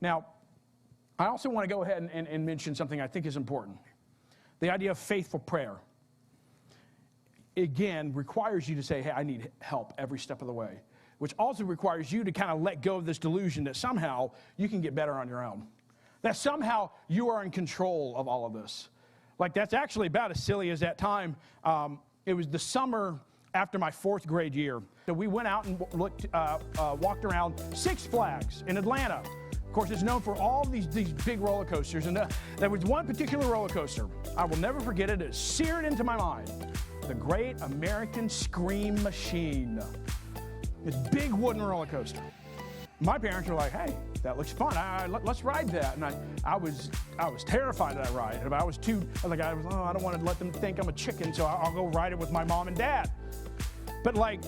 Now, I also want to go ahead and mention something I think is important. The idea of faithful prayer, again, requires you to say, hey, I need help every step of the way, which also requires you to kind of let go of this delusion that somehow you can get better on your own, that somehow you are in control of all of this. Like, that's actually about as silly as that time. It was the summer after my 4th grade year. So we went out and walked around Six Flags in Atlanta. Of course, it's known for all these big roller coasters. And there was one particular roller coaster. I will never forget it. It's seared into my mind. The Great American Scream Machine. This big wooden roller coaster. My parents were like, hey, that looks fun. Let's ride that. And I was terrified of that ride. I was I don't want to let them think I'm a chicken, so I'll go ride it with my mom and dad. But like,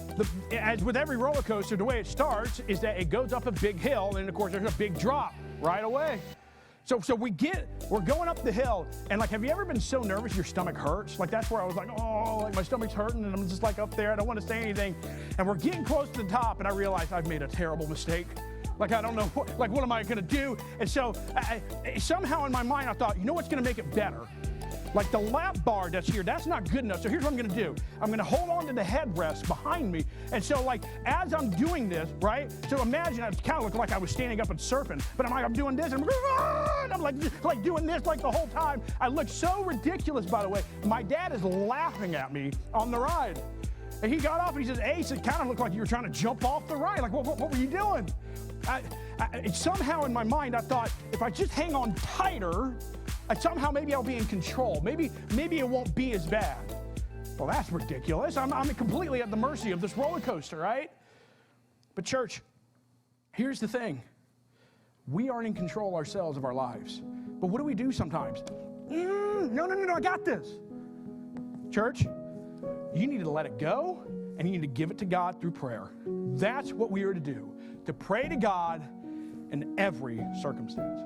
as with every roller coaster, the way it starts is that it goes up a big hill, and of course there's a big drop right away. So we're going up the hill, and like, have you ever been so nervous your stomach hurts? Like, that's where I was like, oh, like my stomach's hurting, and I'm just like up there, I don't want to say anything. And we're getting close to the top, and I realized I've made a terrible mistake. Like, I don't know, what am I going to do? And so somehow in my mind I thought, you know what's going to make it better? Like, the lap bar that's here, that's not good enough. So here's what I'm going to do. I'm going to hold on to the headrest behind me. And so, like, as I'm doing this, right? So imagine I kind of look like I was standing up and surfing, but I'm doing this, and I'm like doing this like the whole time. I look so ridiculous, by the way. My dad is laughing at me on the ride. And he got off and he says, Ace, it kind of looked like you were trying to jump off the ride. Like, what were you doing? Somehow in my mind, I thought, if I just hang on tighter, somehow maybe I'll be in control. Maybe it won't be as bad. Well, that's ridiculous. I'm completely at the mercy of this roller coaster, right? But church, here's the thing. We aren't in control ourselves of our lives. But what do we do sometimes? No, I got this. Church, you need to let it go, and you need to give it to God through prayer. That's what we are to do, to pray to God in every circumstance.